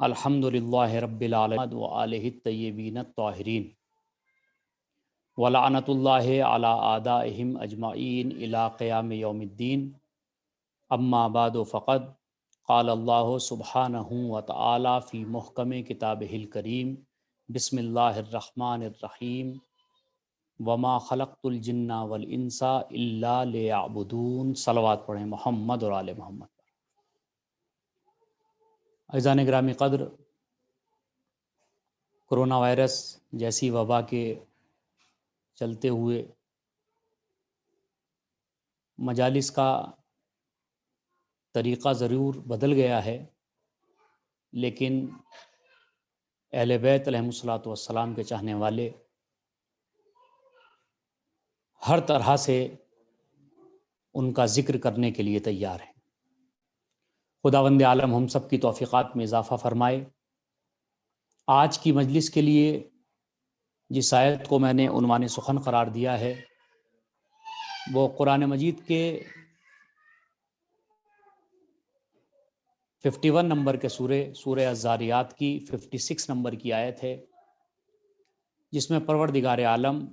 الحمدللہ رب العالمین وآلہ الطیبین الطاہرین ولعنۃ اللہ علی اعدائہم اجمعین الی قیام یوم الدین اما بعد فقد قال اللہ سبحانہ وتعالی فی محکم کتابہ الکریم بسم اللہ الرحمن الرحیم وما خلقت الجن والانس الا لیعبدون۔ صلوات پڑھیں محمد اور آل محمد۔ عزیزان گرامی قدر، کرونا وائرس جیسی وبا کے چلتے ہوئے مجالس کا طریقہ ضرور بدل گیا ہے، لیکن اہل بیت علیہم الصلوۃ والسلام کے چاہنے والے ہر طرح سے ان کا ذکر کرنے کے لیے تیار ہیں۔ خداوند عالم ہم سب کی توفیقات میں اضافہ فرمائے۔ آج کی مجلس کے لیے جس آیت کو میں نے عنوان سخن قرار دیا ہے وہ قرآن مجید کے 51 نمبر کے سورہ الذاریات کی 56 نمبر کی آیت ہے، جس میں پروردگار عالم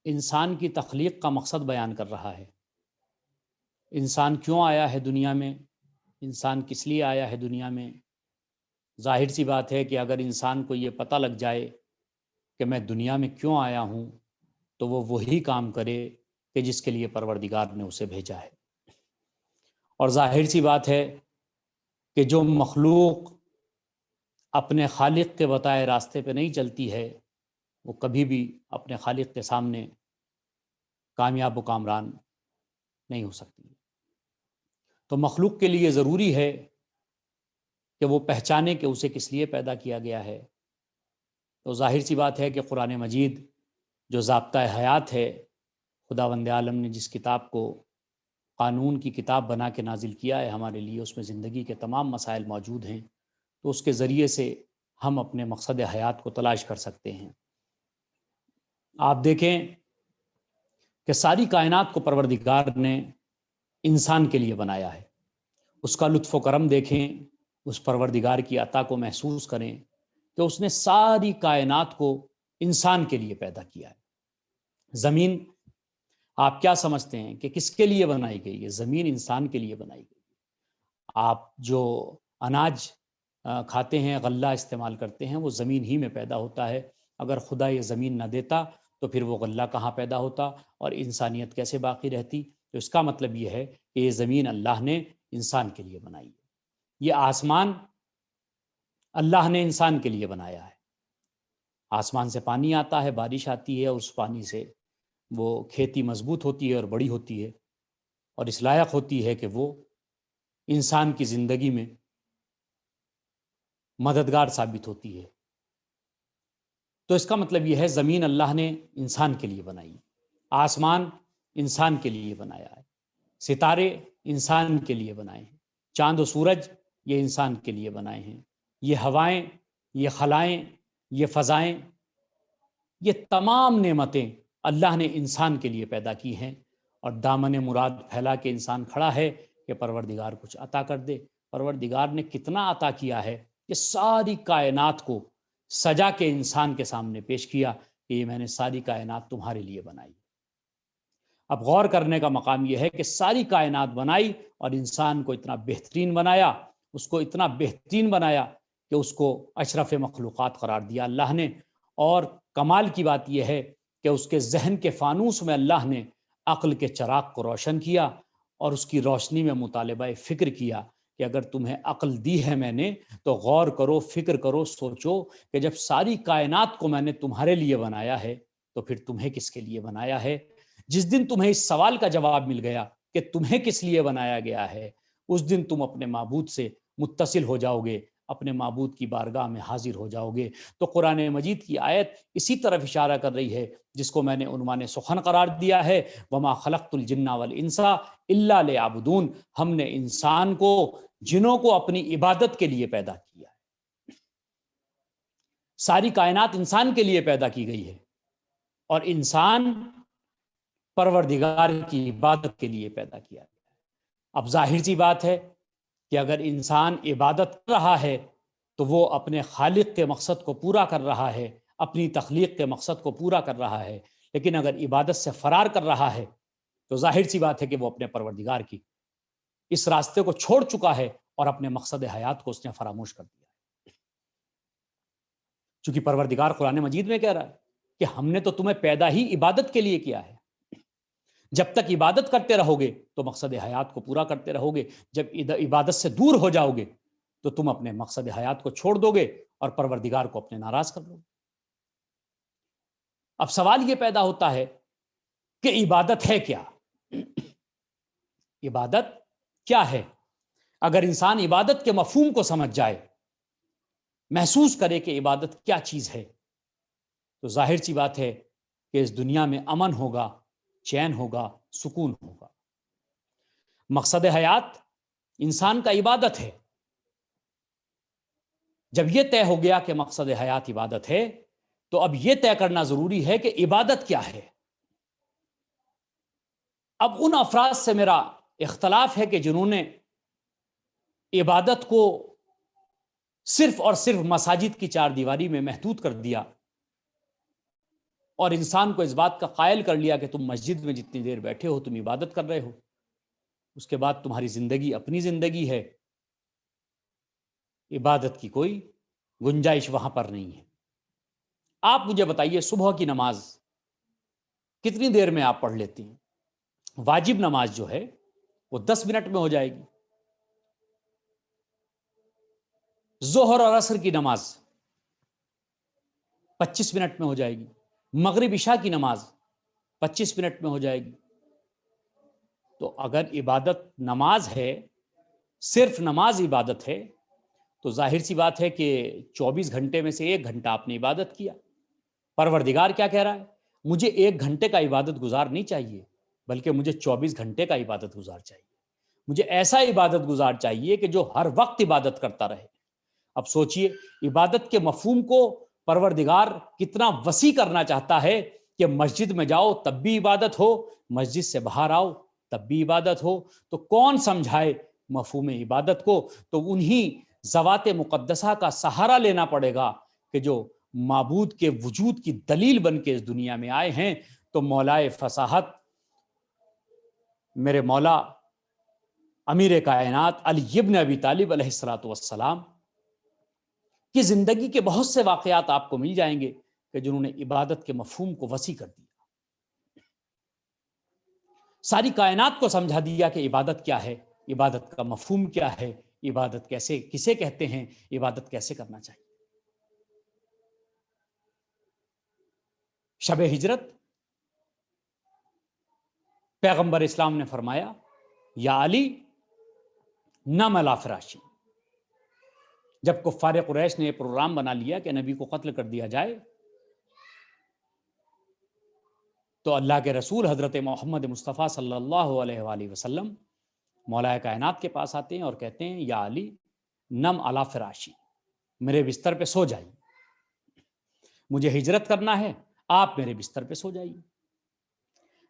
انسان کی تخلیق کا مقصد بیان کر رہا ہے۔ انسان کیوں آیا ہے دنیا میں، انسان کس لیے آیا ہے دنیا میں۔ ظاہر سی بات ہے کہ اگر انسان کو یہ پتہ لگ جائے کہ میں دنیا میں کیوں آیا ہوں تو وہ وہی کام کرے کہ جس کے لیے پروردگار نے اسے بھیجا ہے۔ اور ظاہر سی بات ہے کہ جو مخلوق اپنے خالق کے بتائے راستے پہ نہیں چلتی ہے وہ کبھی بھی اپنے خالق کے سامنے کامیاب و کامران نہیں ہو سکتی۔ تو مخلوق کے لیے ضروری ہے کہ وہ پہچانے کہ اسے کس لیے پیدا کیا گیا ہے۔ تو ظاہر سی بات ہے کہ قرآن مجید جو ضابطۂ حیات ہے، خداوند عالم نے جس کتاب کو قانون کی کتاب بنا کے نازل کیا ہے ہمارے لیے، اس میں زندگی کے تمام مسائل موجود ہیں، تو اس کے ذریعے سے ہم اپنے مقصد حیات کو تلاش کر سکتے ہیں۔ آپ دیکھیں کہ ساری کائنات کو پروردگار نے انسان کے لیے بنایا ہے۔ اس کا لطف و کرم دیکھیں، اس پروردگار کی عطا کو محسوس کریں کہ اس نے ساری کائنات کو انسان کے لیے پیدا کیا ہے۔ زمین آپ کیا سمجھتے ہیں کہ کس کے لیے بنائی گئی ہے؟ زمین انسان کے لیے بنائی گئی ہے۔ آپ جو اناج کھاتے ہیں، غلہ استعمال کرتے ہیں، وہ زمین ہی میں پیدا ہوتا ہے۔ اگر خدا یہ زمین نہ دیتا تو پھر وہ غلہ کہاں پیدا ہوتا اور انسانیت کیسے باقی رہتی؟ تو اس کا مطلب یہ ہے کہ یہ زمین اللہ نے انسان کے لیے بنائی ہے۔ یہ آسمان اللہ نے انسان کے لیے بنایا ہے۔ آسمان سے پانی آتا ہے، بارش آتی ہے، اور اس پانی سے وہ کھیتی مضبوط ہوتی ہے اور بڑی ہوتی ہے اور اس لائق ہوتی ہے کہ وہ انسان کی زندگی میں مددگار ثابت ہوتی ہے۔ تو اس کا مطلب یہ ہے زمین اللہ نے انسان کے لیے بنائی، آسمان انسان کے لیے بنایا ہے، ستارے انسان کے لیے بنائے ہیں، چاند و سورج یہ انسان کے لیے بنائے ہیں، یہ ہوائیں، یہ خلائیں، یہ فضائیں، یہ تمام نعمتیں اللہ نے انسان کے لیے پیدا کی ہیں۔ اور دامن مراد پھیلا کے انسان کھڑا ہے کہ پروردگار کچھ عطا کر دے۔ پروردگار نے کتنا عطا کیا ہے کہ ساری کائنات کو سجا کے انسان کے سامنے پیش کیا کہ یہ میں نے ساری کائنات تمہارے لیے بنائی۔ اب غور کرنے کا مقام یہ ہے کہ ساری کائنات بنائی اور انسان کو اتنا بہترین بنایا، اس کو اتنا بہترین بنایا کہ اس کو اشرف مخلوقات قرار دیا اللہ نے۔ اور کمال کی بات یہ ہے کہ اس کے ذہن کے فانوس میں اللہ نے عقل کے چراغ کو روشن کیا اور اس کی روشنی میں مطالبہ فکر کیا کہ اگر تمہیں عقل دی ہے میں نے تو غور کرو، فکر کرو، سوچو کہ جب ساری کائنات کو میں نے تمہارے لیے بنایا ہے تو پھر تمہیں کس کے لیے بنایا ہے۔ جس دن تمہیں اس سوال کا جواب مل گیا کہ تمہیں کس لیے بنایا گیا ہے، اس دن تم اپنے معبود سے متصل ہو جاؤ گے، اپنے معبود کی بارگاہ میں حاضر ہو جاؤ گے۔ تو قرآن مجید کی آیت اسی طرف اشارہ کر رہی ہے جس کو میں نے عنوان سخن قرار دیا ہے، وما خلقت الجن والانس الا لیعبدون۔ ہم نے انسان کو، جنوں کو اپنی عبادت کے لیے پیدا کیا ہے۔ ساری کائنات انسان کے لیے پیدا کی گئی ہے اور انسان پروردگار کی عبادت کے لیے پیدا کیا گیا ہے۔ اب ظاہر سی بات ہے کہ اگر انسان عبادت کر رہا ہے تو وہ اپنے خالق کے مقصد کو پورا کر رہا ہے، اپنی تخلیق کے مقصد کو پورا کر رہا ہے، لیکن اگر عبادت سے فرار کر رہا ہے تو ظاہر سی بات ہے کہ وہ اپنے پروردگار کی اس راستے کو چھوڑ چکا ہے اور اپنے مقصد حیات کو اس نے فراموش کر دیا ہے۔ چونکہ پروردگار قرآن مجید میں کہہ رہا ہے کہ ہم نے تو تمہیں پیدا ہی عبادت کے لیے کیا ہے، جب تک عبادت کرتے رہو گے تو مقصد حیات کو پورا کرتے رہو گے، جب عبادت سے دور ہو جاؤ گے تو تم اپنے مقصد حیات کو چھوڑ دو گے اور پروردگار کو اپنے ناراض کر دو گے۔ اب سوال یہ پیدا ہوتا ہے کہ عبادت ہے کیا؟ عبادت کیا ہے؟ اگر انسان عبادت کے مفہوم کو سمجھ جائے، محسوس کرے کہ عبادت کیا چیز ہے، تو ظاہر سی بات ہے کہ اس دنیا میں امن ہوگا، چین ہوگا، سکون ہوگا۔ مقصد حیات انسان کا عبادت ہے۔ جب یہ طے ہو گیا کہ مقصد حیات عبادت ہے تو اب یہ طے کرنا ضروری ہے کہ عبادت کیا ہے۔ اب ان افراد سے میرا اختلاف ہے کہ جنہوں نے عبادت کو صرف اور صرف مساجد کی چار دیواری میں محدود کر دیا اور انسان کو اس بات کا قائل کر لیا کہ تم مسجد میں جتنی دیر بیٹھے ہو تم عبادت کر رہے ہو، اس کے بعد تمہاری زندگی اپنی زندگی ہے، عبادت کی کوئی گنجائش وہاں پر نہیں ہے۔ آپ مجھے بتائیے صبح کی نماز کتنی دیر میں آپ پڑھ لیتی ہیں؟ واجب نماز جو ہے وہ 10 منٹ میں ہو جائے گی، ظہر اور عصر کی نماز 25 منٹ میں ہو جائے گی، مغرب عشاء کی نماز 25 منٹ میں ہو جائے گی۔ تو اگر عبادت نماز ہے، صرف نماز عبادت ہے، تو ظاہر سی بات ہے کہ 24 گھنٹے میں سے 1 گھنٹہ آپ نے عبادت کیا۔ پروردگار کیا کہہ رہا ہے؟ مجھے 1 گھنٹے کا عبادت گزار نہیں چاہیے، بلکہ مجھے 24 گھنٹے کا عبادت گزار چاہیے۔ مجھے ایسا عبادت گزار چاہیے کہ جو ہر وقت عبادت کرتا رہے۔ اب سوچئے عبادت کے مفہوم کو پروردگار کتنا وسیع کرنا چاہتا ہے کہ مسجد میں جاؤ تب بھی عبادت ہو، مسجد سے باہر آؤ تب بھی عبادت ہو۔ تو کون سمجھائے مفہوم عبادت کو؟ تو انہی ذوات مقدسہ کا سہارا لینا پڑے گا کہ جو معبود کے وجود کی دلیل بن کے اس دنیا میں آئے ہیں۔ تو مولائے فصاحت میرے مولا امیر کائنات علی ابن ابی طالب علیہ الصلوۃ والسلام کی زندگی کے بہت سے واقعات آپ کو مل جائیں گے کہ جنہوں نے عبادت کے مفہوم کو وسیع کر دیا، ساری کائنات کو سمجھا دیا کہ عبادت کیا ہے، عبادت کا مفہوم کیا ہے، عبادت کیسے کسے کہتے ہیں، عبادت کیسے کرنا چاہیے۔ شب ہجرت پیغمبر اسلام نے فرمایا یا علی نم علی فراشی۔ جب کفار قریش نے یہ پروگرام بنا لیا کہ نبی کو قتل کر دیا جائے تو اللہ کے رسول حضرت محمد مصطفیٰ صلی اللہ علیہ وآلہ وسلم مولا کائنات کے پاس آتے ہیں اور کہتے ہیں یا علی نم علی فراشی، میرے بستر پہ سو جائیے، مجھے ہجرت کرنا ہے، آپ میرے بستر پہ سو جائیے۔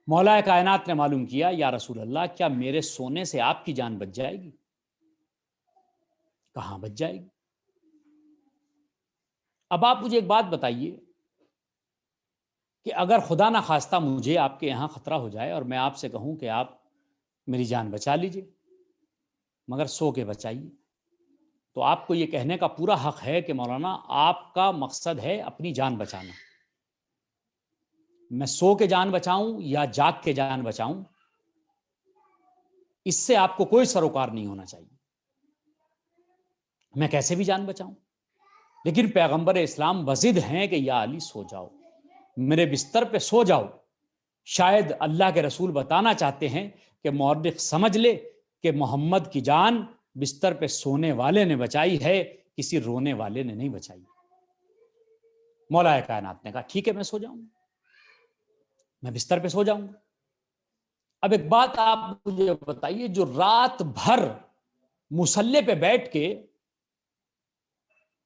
مولا کائنات نے معلوم کیا یا رسول اللہ کیا میرے سونے سے آپ کی جان بچ جائے گی؟ کہاں بچ جائے گی؟ اب آپ مجھے ایک بات بتائیے کہ اگر خدا نہ خواستہ مجھے آپ کے یہاں خطرہ ہو جائے اور میں آپ سے کہوں کہ آپ میری جان بچا لیجئے مگر سو کے بچائیے، تو آپ کو یہ کہنے کا پورا حق ہے کہ مولانا آپ کا مقصد ہے اپنی جان بچانا، میں سو کے جان بچاؤں یا جاگ کے جان بچاؤں اس سے آپ کو کوئی سروکار نہیں ہونا چاہیے، میں کیسے بھی جان بچاؤں۔ لیکن پیغمبر اسلام بضد ہیں کہ یا علی سو جاؤ، میرے بستر پہ سو جاؤ۔ شاید اللہ کے رسول بتانا چاہتے ہیں کہ مورخ سمجھ لے کہ محمد کی جان بستر پہ سونے والے نے بچائی ہے، کسی رونے والے نے نہیں بچائی۔ مولا کائنات نے کہا ٹھیک ہے میں سو جاؤں، میں بستر پہ سو جاؤں۔ اب ایک بات آپ مجھے بتائیے، جو رات بھر مصلی پہ بیٹھ کے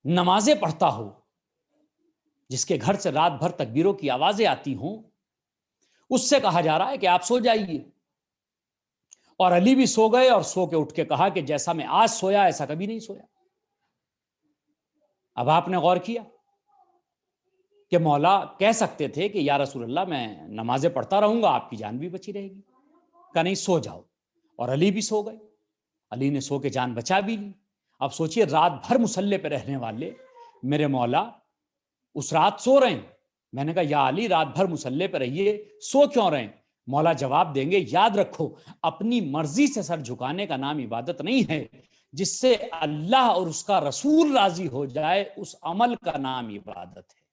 نمازیں پڑھتا ہو، جس کے گھر سے رات بھر تکبیروں کی آوازیں آتی ہوں، اس سے کہا جا رہا ہے کہ آپ سو جائیے، اور علی بھی سو گئے اور سو کے اٹھ کے کہا کہ جیسا میں آج سویا ایسا کبھی نہیں سویا۔ اب آپ نے غور کیا کہ مولا کہہ سکتے تھے کہ یا رسول اللہ میں نمازیں پڑھتا رہوں گا، آپ کی جان بھی بچی رہے گی، کہ نہیں سو جاؤ، اور علی بھی سو گئے، علی نے سو کے جان بچا بھی لی۔ اب سوچئے رات بھر مسلح پہ رہنے والے میرے مولا اس رات سو رہے ہیں۔ میں نے کہا یا علی رات بھر مسلح پہ رہیے، سو کیوں رہے ہیں؟ مولا جواب دیں گے یاد رکھو اپنی مرضی سے سر جھکانے کا نام عبادت نہیں ہے، جس سے اللہ اور اس کا رسول راضی ہو جائے اس عمل کا نام عبادت ہے۔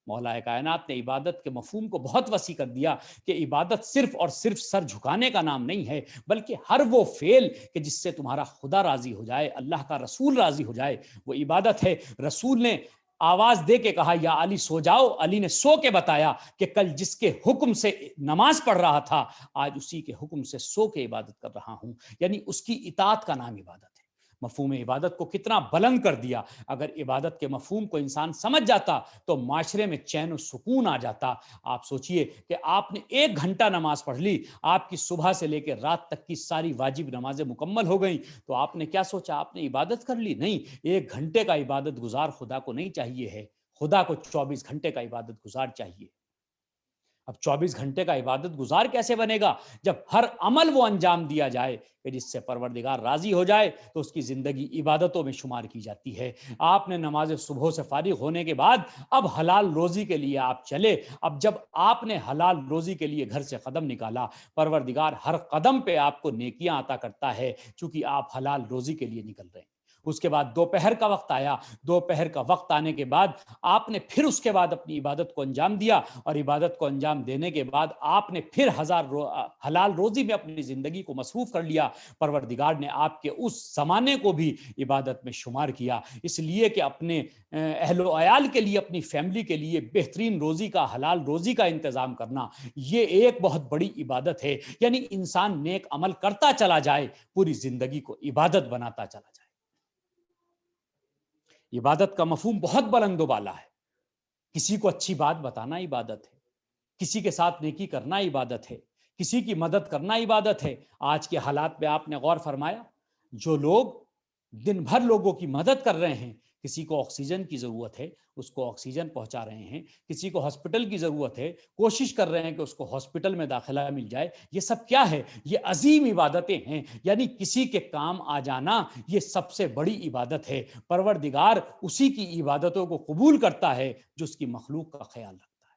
مولا کائنات نے عبادت کے مفہوم کو بہت وسیع کر دیا کہ عبادت صرف اور صرف سر جھکانے کا نام نہیں ہے، بلکہ ہر وہ فعل کہ جس سے تمہارا خدا راضی ہو جائے، اللہ کا رسول راضی ہو جائے، وہ عبادت ہے۔ رسول نے آواز دے کے کہا یا علی سو جاؤ، علی نے سو کے بتایا کہ کل جس کے حکم سے نماز پڑھ رہا تھا آج اسی کے حکم سے سو کے عبادت کر رہا ہوں، یعنی اس کی اطاعت کا نام عبادت ہے۔ مفہوم عبادت کو کتنا بلند کر دیا۔ اگر عبادت کے مفہوم کو انسان سمجھ جاتا تو معاشرے میں چین و سکون آ جاتا۔ آپ سوچئے کہ آپ نے 1 گھنٹہ نماز پڑھ لی، آپ کی صبح سے لے کے رات تک کی ساری واجب نمازیں مکمل ہو گئیں، تو آپ نے کیا سوچا؟ آپ نے عبادت کر لی؟ نہیں، 1 گھنٹے کا عبادت گزار خدا کو نہیں چاہیے ہے، خدا کو 24 گھنٹے کا عبادت گزار چاہیے۔ اب 24 گھنٹے کا عبادت گزار کیسے بنے گا؟ جب ہر عمل وہ انجام دیا جائے کہ جس سے پروردگار راضی ہو جائے، تو اس کی زندگی عبادتوں میں شمار کی جاتی ہے۔ آپ نے نماز صبح سے فارغ ہونے کے بعد اب حلال روزی کے لیے آپ چلے۔ اب جب آپ نے حلال روزی کے لیے گھر سے قدم نکالا، پروردگار ہر قدم پہ آپ کو نیکیاں عطا کرتا ہے، چونکہ آپ حلال روزی کے لیے نکل رہے ہیں۔ اس کے بعد دوپہر کا وقت آیا، دوپہر کا وقت آنے کے بعد آپ نے پھر اس کے بعد اپنی عبادت کو انجام دیا، اور عبادت کو انجام دینے کے بعد آپ نے پھر حلال روزی میں اپنی زندگی کو مصروف کر لیا۔ پروردگار نے آپ کے اس زمانے کو بھی عبادت میں شمار کیا، اس لیے کہ اپنے اہل و عیال کے لیے، اپنی فیملی کے لیے بہترین روزی کا، حلال روزی کا انتظام کرنا یہ ایک بہت بڑی عبادت ہے۔ یعنی انسان نیک عمل کرتا چلا جائے، پوری زندگی کو عبادت بناتا چلا جائے۔ عبادت کا مفہوم بہت بلند و بالا ہے۔ کسی کو اچھی بات بتانا عبادت ہے، کسی کے ساتھ نیکی کرنا عبادت ہے، کسی کی مدد کرنا عبادت ہے۔ آج کے حالات پہ آپ نے غور فرمایا، جو لوگ دن بھر لوگوں کی مدد کر رہے ہیں، کسی کو آکسیجن کی ضرورت ہے اس کو آکسیجن پہنچا رہے ہیں، کسی کو ہاسپٹل کی ضرورت ہے کوشش کر رہے ہیں کہ اس کو ہاسپٹل میں داخلہ مل جائے، یہ سب کیا ہے؟ یہ عظیم عبادتیں ہیں۔ یعنی کسی کے کام آ جانا یہ سب سے بڑی عبادت ہے۔ پروردگار اسی کی عبادتوں کو قبول کرتا ہے جو اس کی مخلوق کا خیال رکھتا ہے۔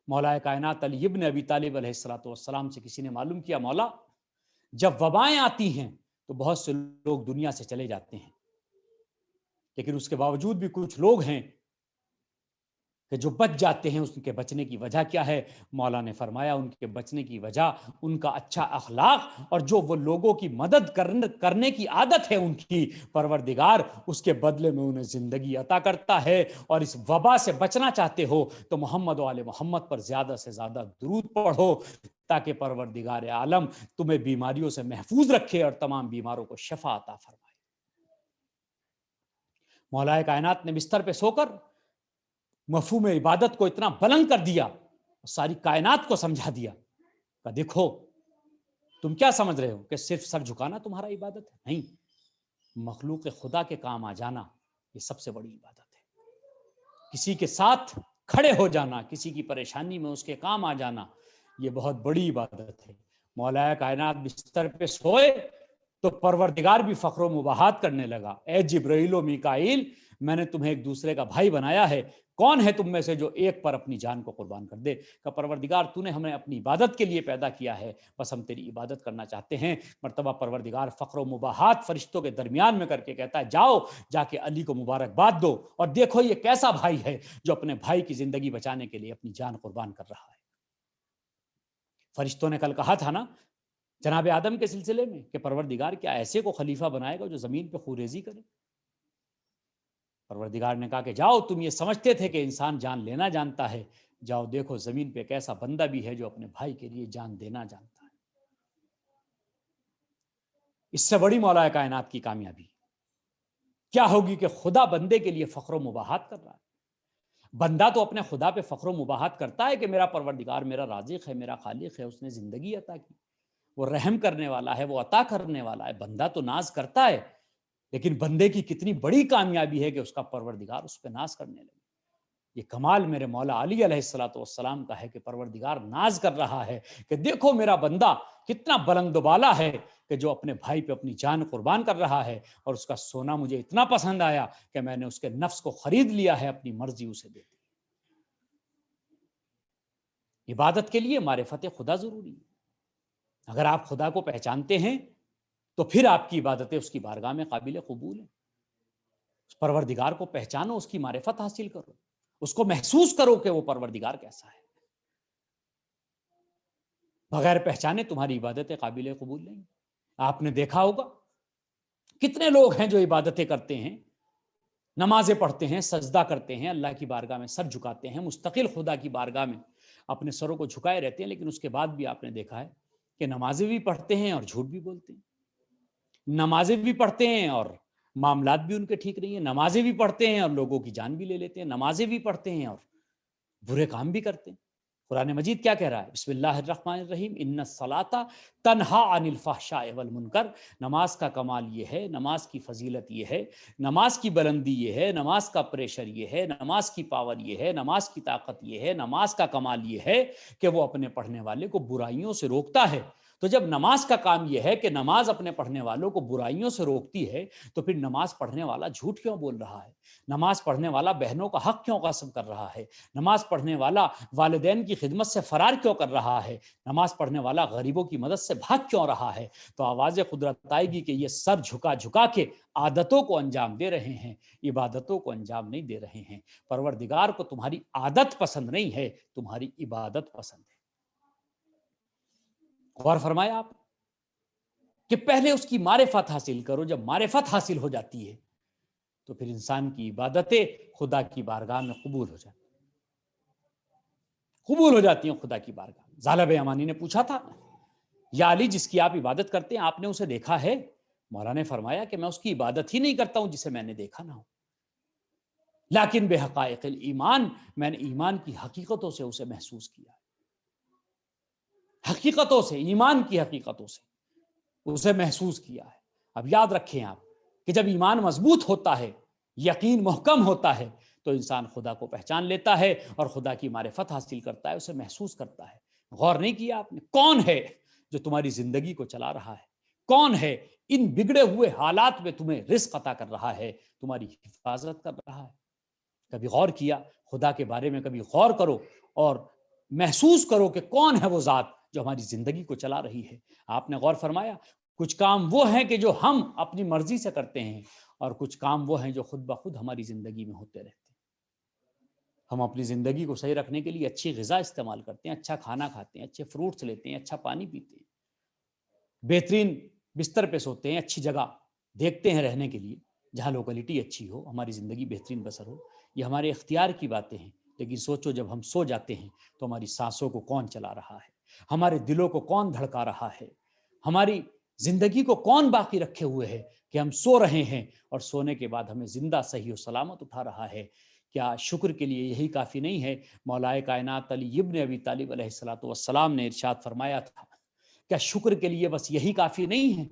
مولا کائنات علی ابن ابی طالب علیہ الصلوۃ والسلام سے کسی نے معلوم کیا، مولا جب وبائیں آتی ہیں تو بہت سے لوگ دنیا سے چلے جاتے ہیں، لیکن اس کے باوجود بھی کچھ لوگ ہیں کہ جو بچ جاتے ہیں۔ اس کے بچنے کی وجہ کیا ہے؟ مولا نے فرمایا ان کے بچنے کی وجہ ان کا اچھا اخلاق، اور جو وہ لوگوں کی مدد کرنے کی عادت ہے ان کی، پروردگار اس کے بدلے میں انہیں زندگی عطا کرتا ہے۔ اور اس وبا سے بچنا چاہتے ہو تو محمد و آل محمد پر زیادہ سے زیادہ درود پڑھو، تاکہ پروردگار عالم تمہیں بیماریوں سے محفوظ رکھے اور تمام بیماروں کو شفا عطا فرمائے۔ مولا کائنات نے بستر پہ سو کر مفہوم عبادت کو اتنا بلند کر دیا، ساری کائنات کو سمجھا دیا کہ دیکھو تم کیا سمجھ رہے ہو کہ صرف سر جھکانا تمہارا عبادت ہے؟ نہیں، مخلوق خدا کے کام آ جانا یہ سب سے بڑی عبادت ہے۔ کسی کے ساتھ کھڑے ہو جانا، کسی کی پریشانی میں اس کے کام آ جانا، یہ بہت بڑی عبادت ہے۔ مولا کائنات بستر پہ سوئے تو پروردگار بھی فخر و مباحات کرنے لگا، اے جبرائیل و میکائیل، میں نے تمہیں ایک دوسرے کا بھائی بنایا ہے، کون ہے تم میں سے جو ایک پر اپنی جان کو قربان کر دے؟ کہ پروردگار تو نے ہمیں اپنی عبادت کے لیے پیدا کیا ہے، بس ہم تیری عبادت کرنا چاہتے ہیں۔ مرتبہ پروردگار فخر و مباحات فرشتوں کے درمیان میں کر کے کہتا ہے جاؤ جا کے علی کو مبارکباد دو، اور دیکھو یہ کیسا بھائی ہے جو اپنے بھائی کی زندگی بچانے کے لیے اپنی جان قربان کر رہا ہے۔ فرشتوں نے کل کہا تھا نا جناب آدم کے سلسلے میں کہ پروردگار کیا ایسے کو خلیفہ بنائے گا جو زمین پہ خوریزی کرے؟ پروردگار نے کہا کہ جاؤ، تم یہ سمجھتے تھے کہ انسان جان لینا جانتا ہے، جاؤ دیکھو زمین پہ ایک ایسا بندہ بھی ہے جو اپنے بھائی کے لیے جان دینا جانتا ہے۔ اس سے بڑی مولا کائنات کی کامیابی کیا ہوگی کہ خدا بندے کے لیے فخر و مباحات کر رہا ہے۔ بندہ تو اپنے خدا پہ فخر و مباحات کرتا ہے کہ میرا پروردگار میرا رازق ہے، میرا خالق ہے، اس نے زندگی عطا کی۔ وہ رحم کرنے والا ہے، وہ عطا کرنے والا ہے. بندہ تو ناز کرتا ہے، لیکن بندے کی کتنی بڑی کامیابی ہے کہ اس کا پروردگار اس پہ ناز کرنے لگے. یہ کمال میرے مولا علی علیہ الصلوۃ والسلام کا ہے کہ پروردگار ناز کر رہا ہے کہ دیکھو میرا بندہ کتنا بلند و بالا ہے کہ جو اپنے بھائی پہ اپنی جان قربان کر رہا ہے، اور اس کا سونا مجھے اتنا پسند آیا کہ میں نے اس کے نفس کو خرید لیا ہے، اپنی مرضی اسے دے دی. عبادت کے لیے معرفت خدا ضروری ہے. اگر آپ خدا کو پہچانتے ہیں تو پھر آپ کی عبادتیں اس کی بارگاہ میں قابل قبول ہیں. اس پروردگار کو پہچانو، اس کی معرفت حاصل کرو، اس کو محسوس کرو کہ وہ پروردگار کیسا ہے. بغیر پہچانے تمہاری عبادتیں قابل قبول نہیں. آپ نے دیکھا ہوگا کتنے لوگ ہیں جو عبادتیں کرتے ہیں، نمازیں پڑھتے ہیں، سجدہ کرتے ہیں، اللہ کی بارگاہ میں سر جھکاتے ہیں، مستقل خدا کی بارگاہ میں اپنے سروں کو جھکائے رہتے ہیں، لیکن اس کے بعد بھی آپ نے دیکھا ہے کہ نمازیں بھی پڑھتے ہیں اور جھوٹ بھی بولتے ہیں. نمازیں بھی پڑھتے ہیں اور معاملات بھی ان کے ٹھیک نہیں ہیں. نمازیں بھی پڑھتے ہیں اور لوگوں کی جان بھی لے لیتے ہیں. نمازیں بھی پڑھتے ہیں اور برے کام بھی کرتے ہیں. قرآن مجید کیا کہہ رہا ہے؟ بسم اللہ الرحمن الرحیم، ان الصلاۃ تنہا عن الفحشاء والمنکر. نماز کا کمال یہ ہے، نماز کی فضیلت یہ ہے، نماز کی بلندی یہ ہے، نماز کا پریشر یہ ہے، نماز کی پاور یہ ہے، نماز کی طاقت یہ ہے، نماز کا کمال یہ ہے کہ وہ اپنے پڑھنے والے کو برائیوں سے روکتا ہے. تو جب نماز کا کام یہ ہے کہ نماز اپنے پڑھنے والوں کو برائیوں سے روکتی ہے، تو پھر نماز پڑھنے والا جھوٹ کیوں بول رہا ہے؟ نماز پڑھنے والا بہنوں کا حق کیوں قسم کر رہا ہے؟ نماز پڑھنے والا والدین کی خدمت سے فرار کیوں کر رہا ہے؟ نماز پڑھنے والا غریبوں کی مدد سے بھاگ کیوں رہا ہے؟ تو آواز قدرت آئے گی کہ یہ سر جھکا جھکا کے عادتوں کو انجام دے رہے ہیں، عبادتوں کو انجام نہیں دے رہے ہیں. پروردگار کو تمہاری عادت پسند نہیں ہے، تمہاری عبادت پسند ہے. غور فرمایا آپ کہ پہلے اس کی معرفت حاصل کرو. جب معرفت حاصل ہو جاتی ہے تو پھر انسان کی عبادتیں خدا کی بارگاہ میں قبول ہو جاتی ہیں خدا کی بارگاہ میں. ثعلب یمانی نے پوچھا تھا، یا علی جس کی آپ عبادت کرتے ہیں آپ نے اسے دیکھا ہے؟ مولا نے فرمایا کہ میں اس کی عبادت ہی نہیں کرتا ہوں جسے میں نے دیکھا نہ ہو، لیکن بے حقائق الایمان، میں نے ایمان کی حقیقتوں سے اسے محسوس کیا، حقیقتوں سے، ایمان کی حقیقتوں سے اسے محسوس کیا ہے. اب یاد رکھیں آپ کہ جب ایمان مضبوط ہوتا ہے، یقین محکم ہوتا ہے، تو انسان خدا کو پہچان لیتا ہے اور خدا کی معرفت حاصل کرتا ہے، اسے محسوس کرتا ہے. غور نہیں کیا آپ نے کون ہے جو تمہاری زندگی کو چلا رہا ہے؟ کون ہے ان بگڑے ہوئے حالات میں تمہیں رزق عطا کر رہا ہے، تمہاری حفاظت کر رہا ہے؟ کبھی غور کیا خدا کے بارے میں؟ کبھی غور کرو اور محسوس کرو کہ کون ہے وہ ذات جو ہماری زندگی کو چلا رہی ہے. آپ نے غور فرمایا کچھ کام وہ ہیں کہ جو ہم اپنی مرضی سے کرتے ہیں، اور کچھ کام وہ ہیں جو خود بخود ہماری زندگی میں ہوتے رہتے ہیں. ہم اپنی زندگی کو صحیح رکھنے کے لیے اچھی غذا استعمال کرتے ہیں، اچھا کھانا کھاتے ہیں، اچھے فروٹس لیتے ہیں، اچھا پانی پیتے ہیں، بہترین بستر پہ سوتے ہیں، اچھی جگہ دیکھتے ہیں رہنے کے لیے جہاں لوکیلٹی اچھی ہو، ہماری زندگی بہترین بسر ہو. یہ ہمارے اختیار کی باتیں ہیں، لیکن سوچو جب ہم سو جاتے ہیں تو ہماری سانسوں کو کون چلا رہا ہے؟ ہمارے دلوں کو کون دھڑکا رہا ہے؟ ہماری زندگی کو کون باقی رکھے ہوئے ہے کہ ہم سو رہے ہیں اور سونے کے بعد ہمیں زندہ صحیح و سلامت اٹھا رہا ہے؟ کیا شکر کے لیے یہی کافی نہیں ہے؟ مولا کائنات علی ابن ابی طالب علیہ الصلوۃ والسلام نے ارشاد فرمایا تھا، کیا شکر کے لیے بس یہی کافی نہیں ہے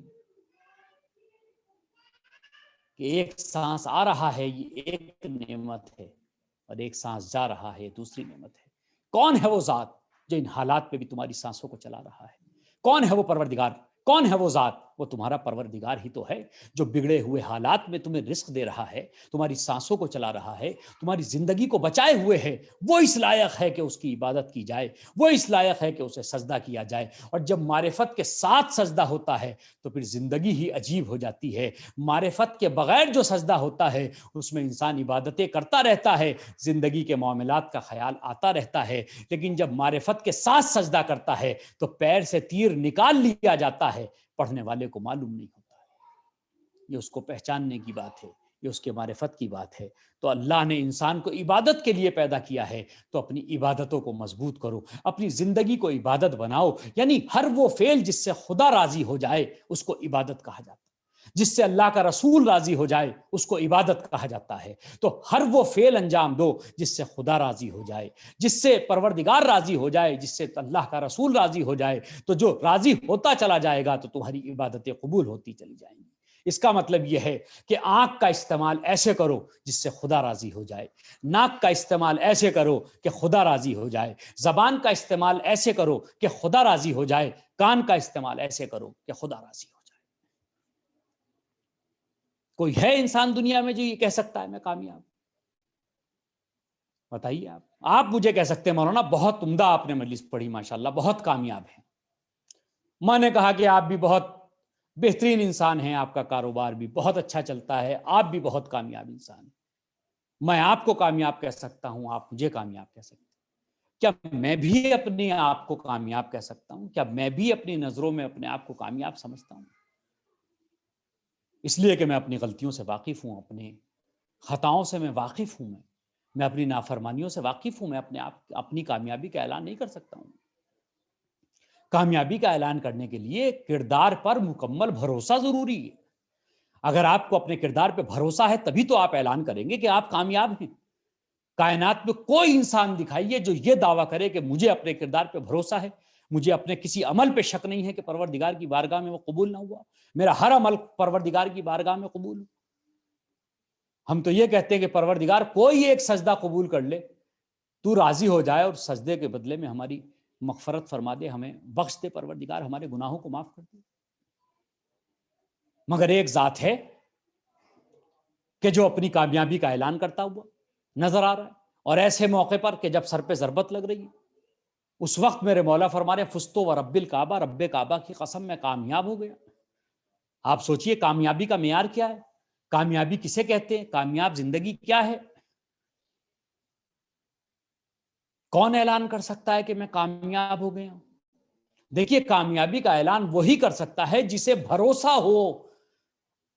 کہ ایک سانس آ رہا ہے یہ ایک نعمت ہے، اور ایک سانس جا رہا ہے دوسری نعمت ہے؟ کون ہے وہ ذات جو ان حالات پہ بھی تمہاری سانسوں کو چلا رہا ہے؟ کون ہے وہ پروردگار؟ کون ہے وہ ذات؟ وہ تمہارا پروردگار ہی تو ہے جو بگڑے ہوئے حالات میں تمہیں رزق دے رہا ہے، تمہاری سانسوں کو چلا رہا ہے، تمہاری زندگی کو بچائے ہوئے ہے. وہ اس لائق ہے کہ اس کی عبادت کی جائے، وہ اس لائق ہے کہ اسے سجدہ کیا جائے. اور جب معرفت کے ساتھ سجدہ ہوتا ہے تو پھر زندگی ہی عجیب ہو جاتی ہے. معرفت کے بغیر جو سجدہ ہوتا ہے اس میں انسان عبادتیں کرتا رہتا ہے، زندگی کے معاملات کا خیال آتا رہتا ہے، لیکن جب معرفت کے ساتھ سجدہ کرتا ہے تو پیر سے تیر نکال لیا جاتا ہے، پڑھنے والے کو معلوم نہیں ہوتا. یہ اس کو پہچاننے کی بات ہے، یہ اس کے معرفت کی بات ہے. تو اللہ نے انسان کو عبادت کے لیے پیدا کیا ہے، تو اپنی عبادتوں کو مضبوط کرو، اپنی زندگی کو عبادت بناؤ. یعنی ہر وہ فعل جس سے خدا راضی ہو جائے اس کو عبادت کہا جاتا ہے. جس سے اللہ کا رسول راضی ہو جائے اس کو عبادت کہا جاتا ہے۔ تو ہر وہ فعل انجام دو جس سے خدا راضی ہو جائے، جس سے پروردگار راضی ہو جائے، جس سے اللہ کا رسول راضی ہو جائے، تو جو راضی ہوتا چلا جائے گا تو تمہاری عبادتیں قبول ہوتی چلی جائیں گی۔ اس کا مطلب یہ ہے کہ آنکھ کا استعمال ایسے کرو جس سے خدا راضی ہو جائے، ناک کا استعمال ایسے کرو کہ خدا راضی ہو جائے، زبان کا استعمال ایسے کرو کہ خدا راضی ہو جائے، کان کا استعمال ایسے کرو کہ خدا راضی ہو جائے۔ کوئی ہے انسان دنیا میں جو یہ کہہ سکتا ہے میں کامیاب؟ بتائیے آپ مجھے کہہ سکتے ہیں مولانا بہت عمدہ آپ نے مجلس پڑھی ماشاءاللہ، بہت کامیاب ہے۔ میں نے کہا کہ آپ بھی بہت بہترین انسان ہیں، آپ کا کاروبار بھی بہت اچھا چلتا ہے، آپ بھی بہت کامیاب انسان ہیں۔ میں آپ کو کامیاب کہہ سکتا ہوں، آپ مجھے کامیاب کہہ سکتے ہیں۔ کیا میں بھی اپنے آپ کو کامیاب کہہ سکتا ہوں؟ کیا میں بھی اپنی نظروں میں اپنے آپ کو کامیاب سمجھتا ہوں؟ اس لیے کہ میں اپنی غلطیوں سے واقف ہوں، اپنے خطاؤں سے میں واقف ہوں، میں اپنی نافرمانیوں سے واقف ہوں، میں اپنی کامیابی کا اعلان نہیں کر سکتا ہوں۔ کامیابی کا اعلان کرنے کے لیے کردار پر مکمل بھروسہ ضروری ہے۔ اگر آپ کو اپنے کردار پہ بھروسہ ہے تبھی تو آپ اعلان کریں گے کہ آپ کامیاب ہیں۔ کائنات میں کوئی انسان دکھائیے جو یہ دعویٰ کرے کہ مجھے اپنے کردار پہ بھروسہ ہے، مجھے اپنے کسی عمل پہ شک نہیں ہے کہ پروردگار کی بارگاہ میں وہ قبول نہ ہوا، میرا ہر عمل پروردگار کی بارگاہ میں قبول ہو۔ ہم تو یہ کہتے ہیں کہ پروردگار کوئی ایک سجدہ قبول کر لے، تو راضی ہو جائے اور سجدے کے بدلے میں ہماری مغفرت فرما دے، ہمیں بخش دے، پروردگار ہمارے گناہوں کو معاف کر دے۔ مگر ایک ذات ہے کہ جو اپنی کامیابی کا اعلان کرتا ہوا نظر آ رہا ہے، اور ایسے موقع پر کہ جب سر پہ ضربت لگ رہی ہے اس وقت میرے مولا فرما رہے ہیں فستو و رب الکعبہ، رب کعبہ کی قسم میں کامیاب ہو گیا۔ آپ سوچئے کامیابی کا معیار کیا ہے؟ کامیابی کسے کہتے ہیں؟ کامیاب زندگی کیا ہے؟ کون اعلان کر سکتا ہے کہ میں کامیاب ہو گیا ہوں؟ دیکھیے کامیابی کا اعلان وہی کر سکتا ہے جسے بھروسہ ہو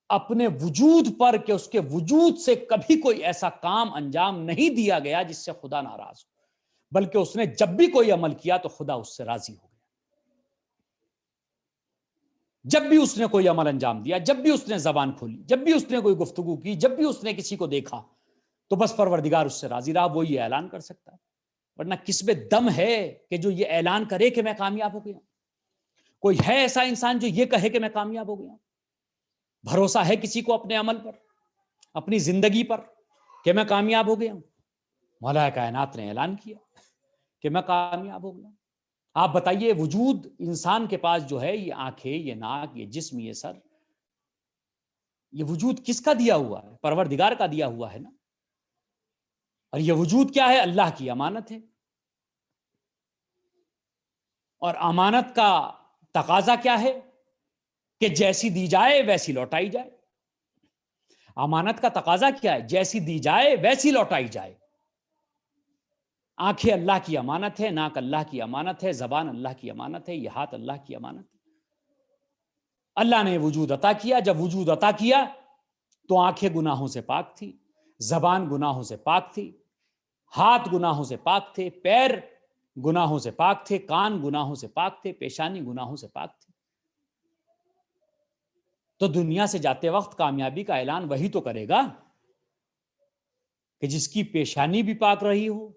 اپنے وجود پر کہ اس کے وجود سے کبھی کوئی ایسا کام انجام نہیں دیا گیا جس سے خدا ناراض ہو، بلکہ اس نے جب بھی کوئی عمل کیا تو خدا اس سے راضی ہو گیا۔ جب بھی اس نے کوئی عمل انجام دیا، جب بھی اس نے زبان کھولی، جب بھی اس نے کوئی گفتگو کی، جب بھی اس نے کسی کو دیکھا تو بس پروردگار اس سے راضی رہا، وہ یہ اعلان کر سکتا ہے۔ ورنہ کس میں دم ہے کہ جو یہ اعلان کرے کہ میں کامیاب ہو گیا؟ کوئی ہے ایسا انسان جو یہ کہے کہ میں کامیاب ہو گیا؟ بھروسہ ہے کسی کو اپنے عمل پر، اپنی زندگی پر کہ میں کامیاب ہو گیا ہوں؟ مولا کائنات نے اعلان کیا کہ میں کامیاب ہو گیا۔ آپ بتائیے وجود انسان کے پاس جو ہے، یہ آنکھیں، یہ ناک، یہ جسم، یہ سر، یہ وجود کس کا دیا ہوا ہے؟ پروردگار کا دیا ہوا ہے نا۔ اور یہ وجود کیا ہے؟ اللہ کی امانت ہے۔ اور امانت کا تقاضا کیا ہے؟ کہ جیسی دی جائے ویسی لوٹائی جائے۔ امانت کا تقاضا کیا ہے؟ جیسی دی جائے ویسی لوٹائی جائے۔ آنکھیں اللہ کی امانت ہے، ناک اللہ کی امانت ہے، زبان اللہ کی امانت ہے، یہ ہاتھ اللہ کی امانت ہے۔ اللہ نے وجود عطا کیا، جب وجود عطا کیا تو آنکھیں گناہوں سے پاک تھی، زبان گناہوں سے پاک تھی، ہاتھ گناہوں سے پاک تھے، پیر گناہوں سے پاک تھے، کان گناہوں سے پاک تھے، پیشانی گناہوں سے پاک تھی۔ تو دنیا سے جاتے وقت کامیابی کا اعلان وہی تو کرے گا کہ جس کی پیشانی بھی پاک رہی ہو،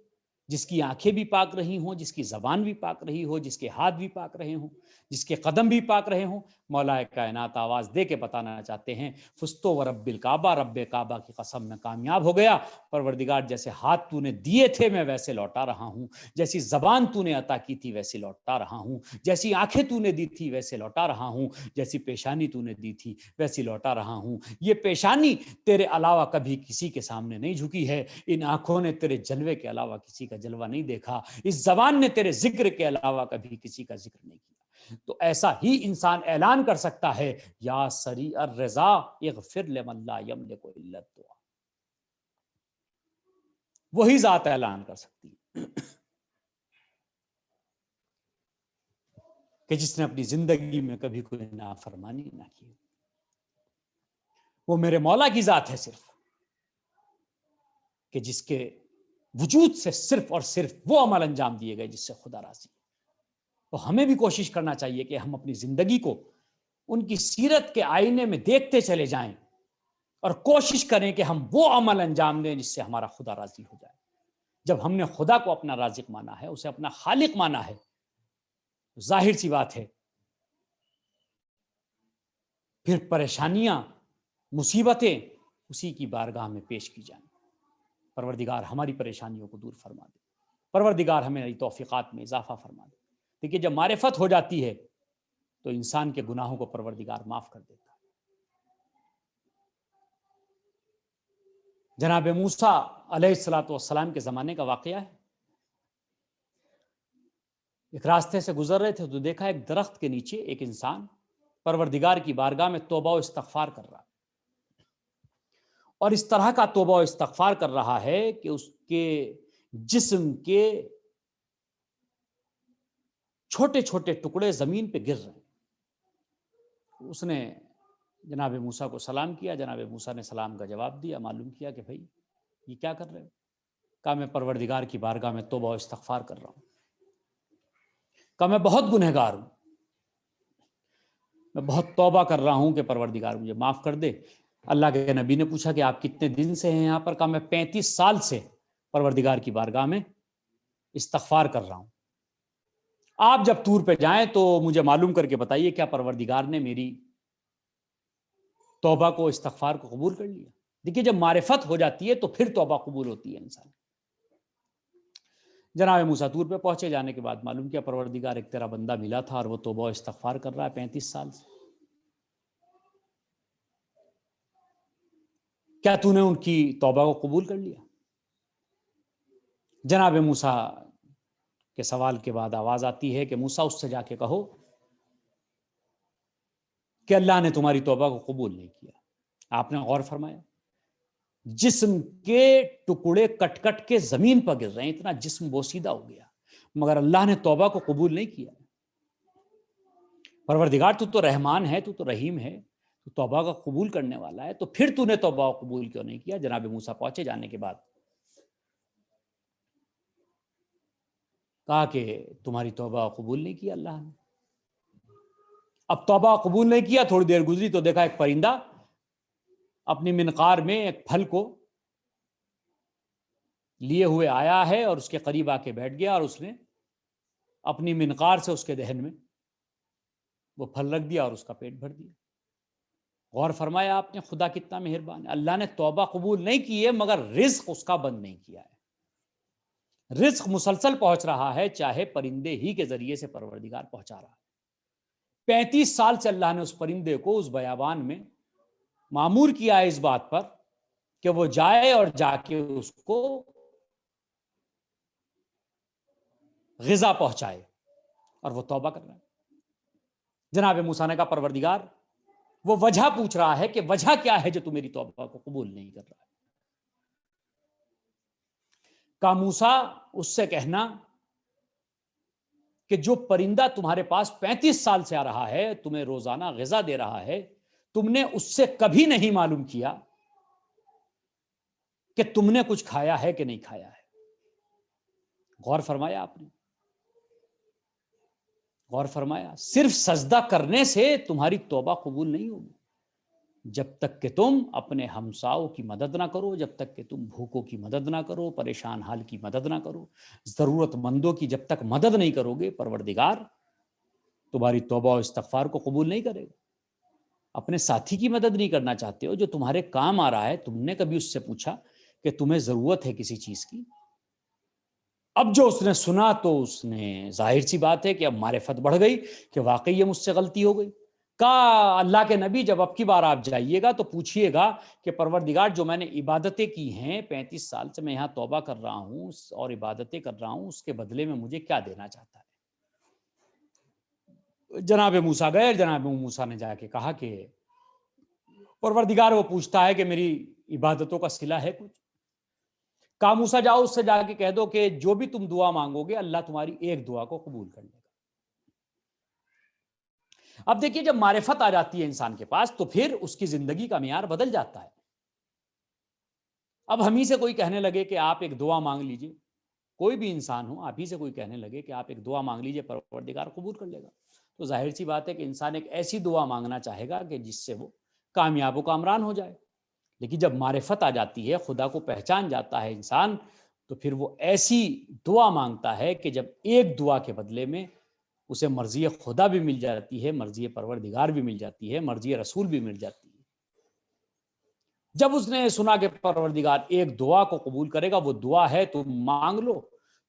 جس کی آنکھیں بھی پاک رہی ہوں، جس کی زبان بھی پاک رہی ہو، جس کے ہاتھ بھی پاک رہے ہوں، جس کے قدم بھی پاک رہے ہوں۔ مولا کائنات آواز دے کے بتانا چاہتے ہیں فستو و رب الکعبہ، رب کعبہ کی قسم میں کامیاب ہو گیا۔ پروردگار جیسے ہاتھ تو نے دیے تھے میں ویسے لوٹا رہا ہوں، جیسی زبان تو نے عطا کی تھی ویسے لوٹا رہا ہوں، جیسی آنکھیں تو نے دی تھی ویسے لوٹا رہا ہوں، جیسی پیشانی تو نے دی تھی ویسی لوٹا رہا ہوں۔ یہ پیشانی تیرے علاوہ کبھی کسی کے سامنے نہیں جھکی ہے، ان آنکھوں نے تیرے جلوے کے علاوہ کسی کا جلوہ نہیں دیکھا، اس زبان نے تیرے ذکر کے علاوہ کبھی کسی کا ذکر نہیں کیا۔ تو ایسا ہی انسان اعلان کر سکتا ہے یا سریع الرضا اغفر لمن لا یملک الا الدعاء۔ وہی ذات اعلان کر سکتی ہے کہ جس نے اپنی زندگی میں کبھی کوئی نافرمانی نہ کی۔ وہ میرے مولا کی ذات ہے صرف کہ جس کے وجود سے صرف اور صرف وہ عمل انجام دیے گئے جس سے خدا راضی ہے۔ تو ہمیں بھی کوشش کرنا چاہیے کہ ہم اپنی زندگی کو ان کی سیرت کے آئینے میں دیکھتے چلے جائیں اور کوشش کریں کہ ہم وہ عمل انجام دیں جس سے ہمارا خدا راضی ہو جائے۔ جب ہم نے خدا کو اپنا رازق مانا ہے، اسے اپنا خالق مانا ہے، ظاہر سی بات ہے پھر پریشانیاں، مصیبتیں اسی کی بارگاہ میں پیش کی جائیں۔ پروردگار ہماری پریشانیوں کو دور فرما دے، پروردگار ہمیں توفیقات میں اضافہ فرما دے۔ دیکھیے جب معرفت ہو جاتی ہے تو انسان کے گناہوں کو پروردگار معاف کر دیتا ہے۔ جناب موسیٰ علیہ الصلوۃ والسلام کے زمانے کا واقعہ ہے۔ ایک راستے سے گزر رہے تھے تو دیکھا ایک درخت کے نیچے ایک انسان پروردگار کی بارگاہ میں توبہ و استغفار کر رہا، اور اس طرح کا توبہ و استغفار کر رہا ہے کہ اس کے جسم کے چھوٹے چھوٹے ٹکڑے زمین پہ گر رہے ہیں۔ اس نے جناب موسیٰ کو سلام کیا، جناب موسیٰ نے سلام کا جواب دیا، معلوم کیا کہ بھائی یہ کیا کر رہے ہو؟ کہا میں پروردگار کی بارگاہ میں توبہ و استغفار کر رہا ہوں، کہا میں بہت گنہگار ہوں، میں بہت توبہ کر رہا ہوں کہ پروردگار مجھے معاف کر دے۔ اللہ کے نبی نے پوچھا کہ آپ کتنے دن سے ہیں یہاں پر؟ کہا میں 35 سال سے پروردگار کی بارگاہ میں استغفار کر رہا ہوں، آپ جب طور پہ جائیں تو مجھے معلوم کر کے بتائیے کیا پروردگار نے میری توبہ کو، استغفار کو قبول کر لیا؟ دیکھیے جب معرفت ہو جاتی ہے تو پھر توبہ قبول ہوتی ہے انسان۔ جناب موسیٰ طور پہ پہنچے، جانے کے بعد معلوم کیا پروردگار ایک تیرا بندہ ملا تھا اور وہ توبہ و استغفار کر رہا ہے 35 سال سے، کیا تو نے ان کی توبہ کو قبول کر لیا؟ جناب موسیٰ کے سوال کے بعد آواز آتی ہے کہ موسیٰ اس سے جا کے کہو کہ اللہ نے تمہاری توبہ کو قبول نہیں کیا۔ آپ نے غور فرمایا جسم کے ٹکڑے کٹ کٹ کے زمین پر گر رہے ہیں، اتنا جسم بوسیدہ ہو گیا، مگر اللہ نے توبہ کو قبول نہیں کیا۔ پروردگار تو رحمان ہے، تو رحیم ہے، تو توبہ کا قبول کرنے والا ہے، تو پھر تو نے توبہ کو قبول کیوں نہیں کیا؟ جناب موسیٰ پہنچے، جانے کے بعد کہا کہ تمہاری توبہ قبول نہیں کیا اللہ نے۔ اب توبہ قبول نہیں کیا، تھوڑی دیر گزری تو دیکھا ایک پرندہ اپنی منقار میں ایک پھل کو لیے ہوئے آیا ہے اور اس کے قریب آ کے بیٹھ گیا، اور اس نے اپنی منقار سے اس کے دہن میں وہ پھل رکھ دیا اور اس کا پیٹ بھر دیا۔ غور فرمایا آپ نے خدا کتنا مہربان ہے، اللہ نے توبہ قبول نہیں کی ہے مگر رزق اس کا بند نہیں کیا ہے، رزق مسلسل پہنچ رہا ہے، چاہے پرندے ہی کے ذریعے سے پروردگار پہنچا رہا ہے۔ 35 سال سے اللہ نے اس پرندے کو اس بیابان میں مامور کیا ہے اس بات پر کہ وہ جائے اور جا کے اس کو غذا پہنچائے، اور وہ توبہ کر رہا ہے۔ جناب موسیٰ نے کہا پروردگار وہ وجہ پوچھ رہا ہے کہ وجہ کیا ہے جو تو میری توبہ کو قبول نہیں کر رہا ہے؟ کہا موسیٰ اس سے کہنا کہ جو پرندہ تمہارے پاس 35 سال سے آ رہا ہے، تمہیں روزانہ غذا دے رہا ہے، تم نے اس سے کبھی نہیں معلوم کیا کہ تم نے کچھ کھایا ہے کہ نہیں کھایا ہے۔ غور فرمایا آپ نے، غور فرمایا صرف سجدہ کرنے سے تمہاری توبہ قبول نہیں ہوگی، جب تک کہ تم اپنے ہمساؤں کی مدد نہ کرو، جب تک کہ تم بھوکوں کی مدد نہ کرو، پریشان حال کی مدد نہ کرو، ضرورت مندوں کی جب تک مدد نہیں کرو گے، پروردگار تمہاری توبہ و استغفار کو قبول نہیں کرے گا۔ اپنے ساتھی کی مدد نہیں کرنا چاہتے ہو جو تمہارے کام آ رہا ہے، تم نے کبھی اس سے پوچھا کہ تمہیں ضرورت ہے کسی چیز کی؟ اب جو اس نے سنا تو اس نے ظاہر سی بات ہے کہ اب معرفت بڑھ گئی کہ واقعی یہ مجھ سے غلطی ہو گئی۔ کہا اللہ کے نبی جب اب کی بار آپ جائیے گا تو پوچھیے گا کہ پروردگار جو میں نے عبادتیں کی ہیں 35 سال سے میں یہاں توبہ کر رہا ہوں اور عبادتیں کر رہا ہوں، اس کے بدلے میں مجھے کیا دینا چاہتا ہے؟ جناب موسیٰ گئے، جناب موسیٰ نے جا کے کہا کہ پروردگار وہ پوچھتا ہے کہ میری عبادتوں کا صلہ ہے کچھ؟ کہا موسیٰ جاؤ اس سے جا کے کہہ دو کہ جو بھی تم دعا مانگو گے اللہ تمہاری ایک دعا کو قبول کر لے گا۔ اب دیکھیے جب معرفت آ جاتی ہے انسان کے پاس تو پھر اس کی زندگی کا معیار بدل جاتا ہے۔ اب ہم ہی سے کوئی کہنے لگے کہ آپ ایک دعا مانگ لیجئے، کوئی بھی انسان ہو، آپ ہی سے کوئی کہنے لگے کہ آپ ایک دعا مانگ لیجئے پروردگار قبول کر لے گا، تو ظاہر سی بات ہے کہ انسان ایک ایسی دعا مانگنا چاہے گا کہ جس سے وہ کامیاب و کامران ہو جائے. لیکن جب معرفت آ جاتی ہے، خدا کو پہچان جاتا ہے انسان، تو پھر وہ ایسی دعا مانگتا ہے کہ جب ایک دعا کے بدلے میں اسے مرضی خدا بھی مل جاتی ہے، مرضی پروردگار بھی مل جاتی ہے، مرضی رسول بھی مل جاتی ہے. جب اس نے سنا کہ پروردگار ایک دعا کو قبول کرے گا، وہ دعا ہے تم مانگ لو،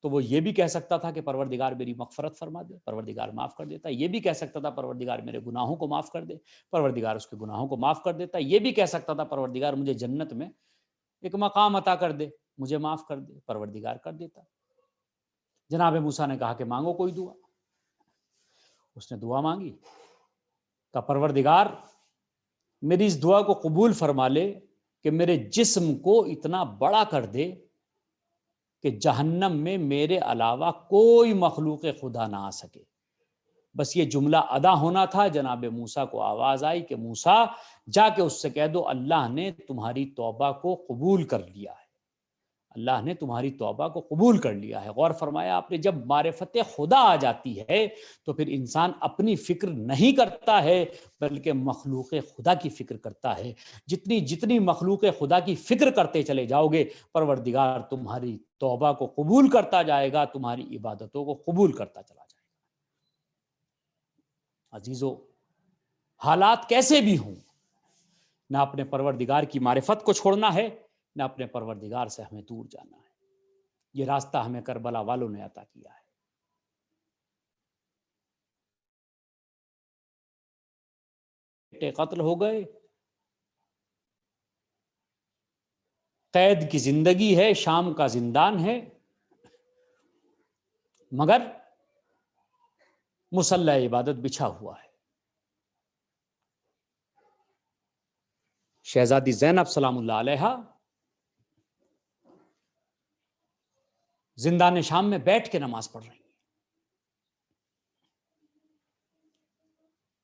تو وہ یہ بھی کہہ سکتا تھا کہ پروردگار میری مغفرت فرما دے، پروردگار معاف کر دیتا. یہ بھی کہہ سکتا تھا پروردگار میرے گناہوں کو معاف کر دے، پروردگار اس کے گناہوں کو معاف کر دیتا. یہ بھی کہہ سکتا تھا پروردگار مجھے جنت میں ایک مقام عطا کر دے، مجھے معاف کر دے، پروردگار کر دیتا. جناب موسیٰ نے کہا کہ مانگو کوئی دعا. اس نے دعا مانگی کہ پروردگار میری اس دعا کو قبول فرما لے کہ میرے جسم کو اتنا بڑا کر دے کہ جہنم میں میرے علاوہ کوئی مخلوق خدا نہ آ سکے. بس یہ جملہ ادا ہونا تھا. جناب موسیٰ کو آواز آئی کہ موسیٰ جا کے اس سے کہہ دو اللہ نے تمہاری توبہ کو قبول کر لیا ہے، اللہ نے تمہاری توبہ کو قبول کر لیا ہے. غور فرمایا آپ نے، جب معرفت خدا آ جاتی ہے تو پھر انسان اپنی فکر نہیں کرتا ہے بلکہ مخلوق خدا کی فکر کرتا ہے. جتنی مخلوق خدا کی فکر کرتے چلے جاؤ گے، پروردگار تمہاری توبہ کو قبول کرتا جائے گا، تمہاری عبادتوں کو قبول کرتا چلا جائے گا. عزیزو، حالات کیسے بھی ہوں، نہ اپنے پروردگار کی معرفت کو چھوڑنا ہے، نہ اپنے پروردگار سے ہمیں دور جانا ہے. یہ راستہ ہمیں کربلا والوں نے عطا کیا ہے. بیٹے قتل ہو گئے، قید کی زندگی ہے، شام کا زندان ہے، مگر مصلی عبادت بچھا ہوا ہے. شہزادی زینب سلام اللہ علیہا زندان شام میں بیٹھ کے نماز پڑھ رہی ہیں.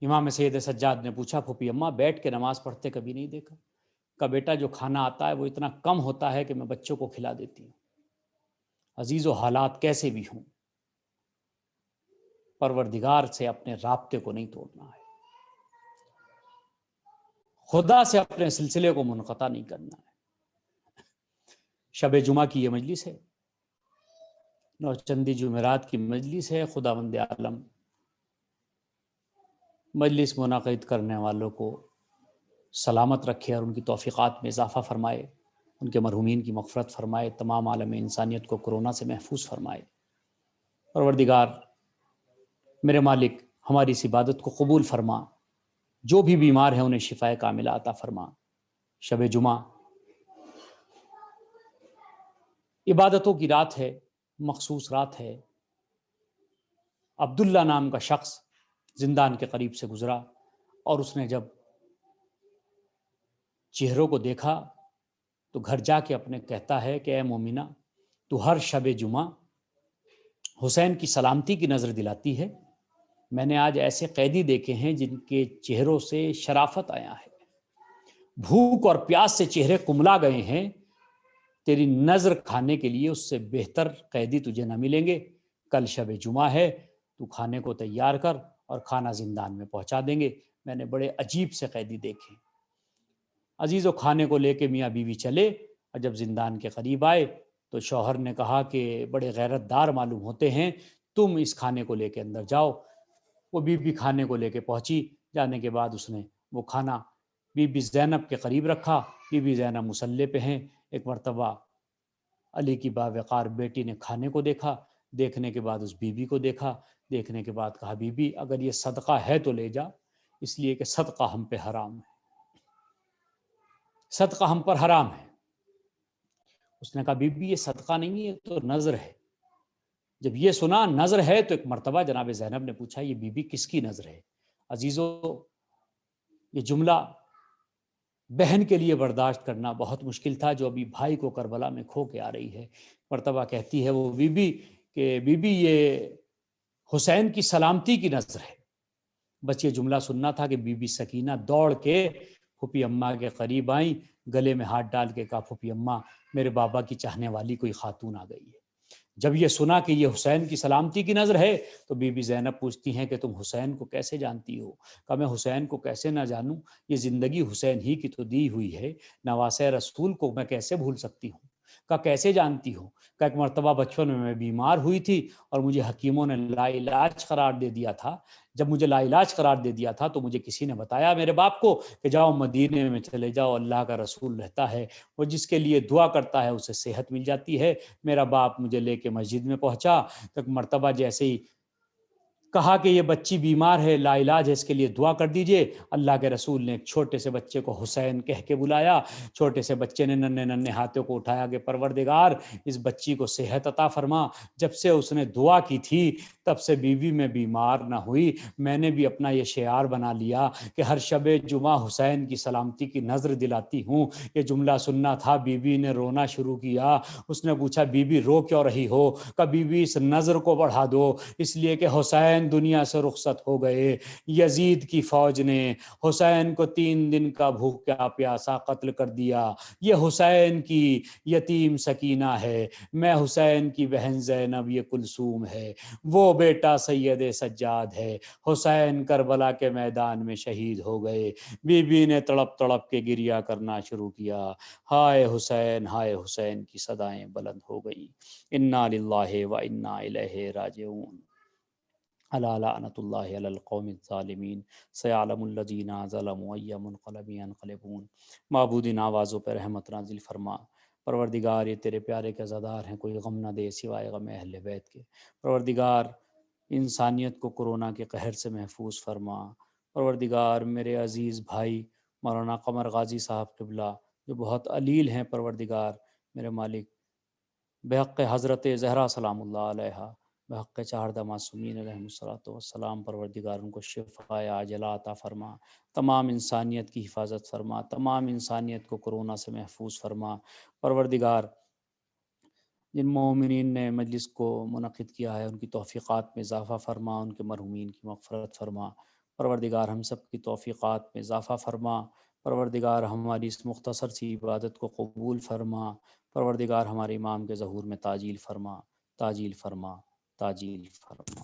امام سید سجاد نے پوچھا پھوپھی اماں بیٹھ کے نماز پڑھتے کبھی نہیں دیکھا. کا بیٹا جو کھانا آتا ہے وہ اتنا کم ہوتا ہے کہ میں بچوں کو کھلا دیتی ہوں. عزیز و حالات کیسے بھی ہوں، پروردگار سے اپنے رابطے کو نہیں توڑنا ہے، خدا سے اپنے سلسلے کو منقطع نہیں کرنا ہے. شب جمعہ کی یہ مجلس ہے، نوچندی جمعرات کی مجلس ہے. خداوند عالم مجلس منعقد کرنے والوں کو سلامت رکھے اور ان کی توفیقات میں اضافہ فرمائے، ان کے مرحومین کی مغفرت فرمائے، تمام عالم انسانیت کو کورونا سے محفوظ فرمائے. پروردگار میرے مالک ہماری اس عبادت کو قبول فرما، جو بھی بیمار ہیں انہیں شفاء کاملہ عطا فرما. شب جمعہ عبادتوں کی رات ہے، مخصوص رات ہے. عبداللہ نام کا شخص زندان کے قریب سے گزرا اور اس نے جب چہروں کو دیکھا تو گھر جا کے اپنے کہتا ہے کہ اے مومنہ، تو ہر شب جمعہ حسین کی سلامتی کی نظر دلاتی ہے. میں نے آج ایسے قیدی دیکھے ہیں جن کے چہروں سے شرافت آیا ہے، بھوک اور پیاس سے چہرے کملا گئے ہیں. تیری نظر کھانے کے لیے اس سے بہتر قیدی تجھے نہ ملیں گے. کل شب جمعہ ہے، تو کھانے کو تیار کر اور کھانا زندان میں پہنچا دیں گے. میں نے بڑے عجیب سے قیدی دیکھے. عزیزو، کھانے کو لے کے میاں بیوی چلے اور جب زندان کے قریب آئے تو شوہر نے کہا کہ بڑے غیرت دار معلوم ہوتے ہیں، تم اس کھانے کو لے کے اندر جاؤ. وہ بیوی کھانے کو لے کے پہنچی. جانے کے بعد اس نے وہ کھانا بی بی زینب کے قریب رکھا. بی بی زینب مصلی پہ ہیں. ایک مرتبہ علی کی باوقار بیٹی نے کھانے کو دیکھا، دیکھنے کے بعد اس بیوی کو دیکھا، دیکھنے کے بعد کہا بی بی اگر یہ صدقہ ہے تو لے جا، اس لیے کہ صدقہ ہم پہ حرام ہے، صدقہ ہم پر حرام ہے. اس نے کہا بی بی یہ صدقہ نہیں ہے، تو نذر ہے. جب یہ سنا نذر ہے تو ایک مرتبہ جناب زینب نے پوچھا یہ بی بی کس کی نذر ہے؟ عزیزو، یہ جملہ بہن کے لیے برداشت کرنا بہت مشکل تھا، جو ابھی بھائی کو کربلا میں کھو کے آ رہی ہے. مرتبہ کہتی ہے وہ بی بی کہ بی بی یہ حسین کی سلامتی کی نذر ہے. بس یہ جملہ سننا تھا کہ بی بی سکینہ دوڑ کے پھوپھی اماں کے قریب آئیں، گلے میں ہاتھ ڈال کے کہا پھوپھی اماں میرے بابا کی چاہنے والی کوئی خاتون آ گئی ہے. جب یہ سنا کہ یہ حسین کی سلامتی کی نظر ہے تو بی بی زینب پوچھتی ہیں کہ تم حسین کو کیسے جانتی ہو؟ کہا میں حسین کو کیسے نہ جانوں، یہ زندگی حسین ہی کی تو دی ہوئی ہے، نواسۂ رسول کو میں کیسے بھول سکتی ہوں؟ کہا کیسے جانتی ہو؟ کہا ایک مرتبہ بچپن میں بیمار ہوئی تھی اور مجھے حکیموں نے لا علاج قرار دے دیا تھا، جب مجھے لا علاج قرار دے دیا تھا تو مجھے کسی نے بتایا میرے باپ کو کہ جاؤ مدینے میں چلے جاؤ، اللہ کا رسول رہتا ہے، وہ جس کے لیے دعا کرتا ہے اسے صحت مل جاتی ہے۔ میرا باپ مجھے لے کے مسجد میں پہنچا، تو مرتبہ جیسے ہی کہا کہ یہ بچی بیمار ہے، لا علاج ہے، اس کے لیے دعا کر دیجئے، اللہ کے رسول نے ایک چھوٹے سے بچے کو حسین کہہ کے بلایا۔ چھوٹے سے بچے نے ننھے ننھے ہاتھوں کو اٹھایا کہ پروردگار اس بچی کو صحت عطا فرما۔ جب سے اس نے دعا کی تھی تب سے بیوی میں بیمار نہ ہوئی۔ میں نے بھی اپنا یہ شعار بنا لیا کہ ہر شب جمعہ حسین کی سلامتی کی نظر دلاتی ہوں۔ یہ جملہ سننا تھا، بیوی نے رونا شروع کیا۔ اس نے پوچھا بی بی رو کیوں رہی ہو؟ کہ بی بی اس نظر کو بڑھا دو، اس لیے کہ حسین دنیا سے رخصت ہو گئے۔ یزید کی فوج نے حسین کو 3 دن کا بھوکا پیاسا قتل کر دیا۔ یہ حسین کی یتیم سکینہ ہے، میں حسین کی بہن زینب یہ کلثوم ہے، وہ بیٹا سید سجاد ہے، حسین کربلا کے میدان میں شہید ہو گئے۔ بی بی نے تڑپ تڑپ کے گریہ کرنا شروع کیا، ہائے حسین کی صدائیں بلند ہو گئیں۔ انا للہ و انا الیہ راجعون۔ الا لعنۃ اللہ علی القوم الظالمین، سیعلم الذین ظلموا ای منقلب ینقلبون۔ معبود ان آوازوں پہ رحمت نازل فرما۔ پروردگار یہ تیرے پیارے کے عزادار ہیں، کوئی غم نہ دے سوائے غم اہل بیت کے۔ پروردگار انسانیت کو کورونا کے قہر سے محفوظ فرما۔ پروردگار میرے عزیز بھائی مولانا قمر غازی صاحب قبلہ جو بہت علیل ہیں، پروردگار میرے مالک، بحق حضرت زہرا سلام اللہ علیہا، بحق 4 معصومین علیہم الصلوۃ والسلام، پروردگار ان کو شفاء عاجلہ عطا فرما، تمام انسانیت کی حفاظت فرما، تمام انسانیت کو کورونا سے محفوظ فرما۔ پروردگار جن مومنین نے مجلس کو منعقد کیا ہے ان کی توفیقات میں اضافہ فرما، ان کے مرحومین کی مغفرت فرما۔ پروردگار ہم سب کی توفیقات میں اضافہ فرما۔ پروردگار ہماری اس مختصر سی عبادت کو قبول فرما۔ پروردگار ہمارے امام کے ظہور میں تعجیل فرما، تعجیل فرما، تعجیل فرما۔